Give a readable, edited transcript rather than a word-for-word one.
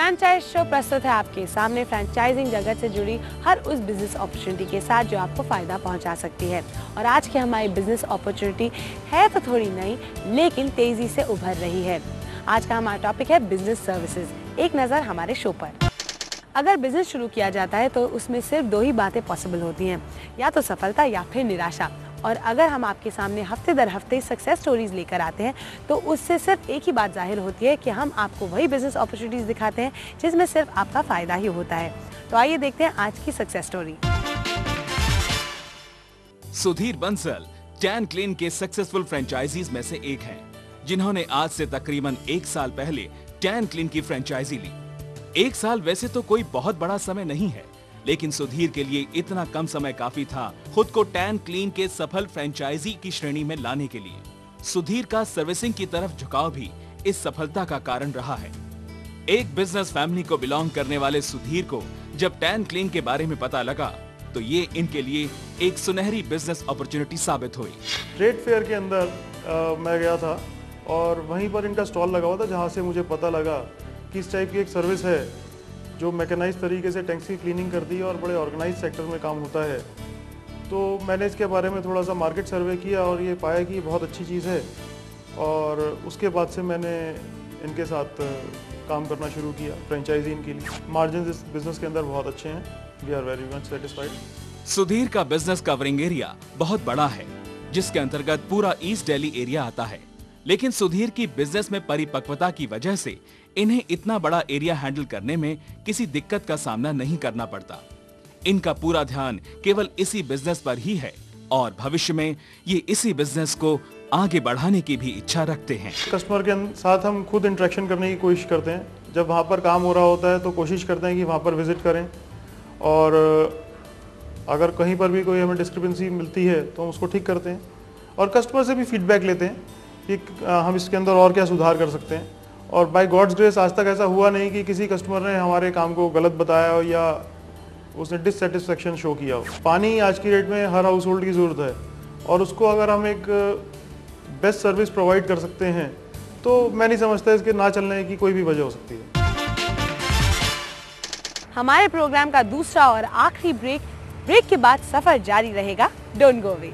Franchise show प्रस्तुत है आपके सामने फ्रैंचाइजिंग जगत से जुड़ी हर उस बिजनेस अपॉर्चुनिटी के साथ जो आपको फायदा पहुंचा सकती है। और आज की हमारी बिजनेस अपॉर्चुनिटी है तो थोड़ी नई, लेकिन तेजी से उभर रही है। आज का हमारा टॉपिक है बिजनेस सर्विसेज। एक नज़र हमारे शो पर। अगर बिजनेस शुरू किया जाता है तो उसमें सिर्फ दो ही बातें पॉसिबल होती हैं, या तो सफलता या फिर निराशा। और अगर हम आपके सामने हफ्ते दर हफ्ते सक्सेस स्टोरीज लेकर आते हैं तो उससे सिर्फ एक ही बात जाहिर होती है कि हम आपको वही बिजनेस अपॉर्चुनिटीज दिखाते हैं जिसमें सिर्फ आपका फायदा ही होता है। तो आइए देखते हैं आज की success story. Sudhir Bansal tan clean के सक्सेसफुल फ्रेंचाइजीज में से एक हैं, जिन्होंने आज से तकरीबन 1 साल पहले टैन क्लीन की फ्रेंचाइजी ली। 1 साल वैसे तो कोई बहुत बड़ा समय नहीं है, लेकिन सुधीर के लिए इतना कम समय काफी था खुद को टैन क्लीन के सफल फ्रेंचाइजी की श्रेणी में लाने के लिए। सुधीर का सर्विसिंग की तरफ झुकाव भी इस सफलता का कारण रहा है। एक बिजनेस फैमिली को बिलोंग करने वाले सुधीर को जब टैन क्लीन के बारे में पता लगा तो ये इनके लिए एक सुनहरी बिजनेस अपॉर्चुनिटी साबित हुई। ट्रेड फेयर के अंदर मैं गया था और वहीं पर इनका स्टॉल लगा हुआ था, जहाँ से मुझे पता लगा कि इस टाइप की एक सर्विस है जो मैकेनाइज तरीके से टैंक्स की क्लीनिंग करती है और बड़े ऑर्गेनाइज सेक्टर में काम होता है। तो मैंने इसके बारे में थोड़ा सा मार्केट सर्वे किया और ये पाया कि ये बहुत अच्छी चीज़ है, और उसके बाद से मैंने इनके साथ काम करना शुरू किया फ्रेंचाइजी इनके लिए। मार्जिन इस बिजनेस के अंदर बहुत अच्छे हैं। We are very much satisfied. Sudhir का बिजनेस कवरिंग एरिया बहुत बड़ा है, जिसके अंतर्गत पूरा ईस्ट दिल्ली एरिया आता है। लेकिन सुधीर की बिजनेस में परिपक्वता की वजह से इन्हें इतना बड़ा एरिया हैंडल करने में किसी दिक्कत का सामना नहीं करना पड़ता। इनका पूरा ध्यान केवल इसी बिजनेस पर ही है और भविष्य में ये इसी बिजनेस को आगे बढ़ाने की भी इच्छा रखते हैं। कस्टमर के साथ हम खुद इंटरेक्शन करने की कोशिश करते हैं। जब वहाँ पर काम हो रहा होता है तो कोशिश करते हैं कि वहाँ पर विजिट करें, और अगर कहीं पर भी कोई हमें डिस्क्रिपेंसी मिलती है तो हम उसको ठीक करते हैं, और कस्टमर से भी फीडबैक लेते हैं कि हम इसके अंदर और क्या सुधार कर सकते हैं। और बाय गॉड्स ग्रेस आज तक ऐसा हुआ नहीं कि किसी कस्टमर ने हमारे काम को गलत बताया हो या उसने डिससेटिस्फेक्शन शो किया हो। पानी आज की डेट में हर हाउस होल्ड की ज़रूरत है, और उसको अगर हम एक बेस्ट सर्विस प्रोवाइड कर सकते हैं तो मैं नहीं समझता इसके ना चलने की कोई भी वजह हो सकती है। हमारे प्रोग्राम का दूसरा और आखिरी ब्रेक के बाद सफर जारी रहेगा। Don't go away.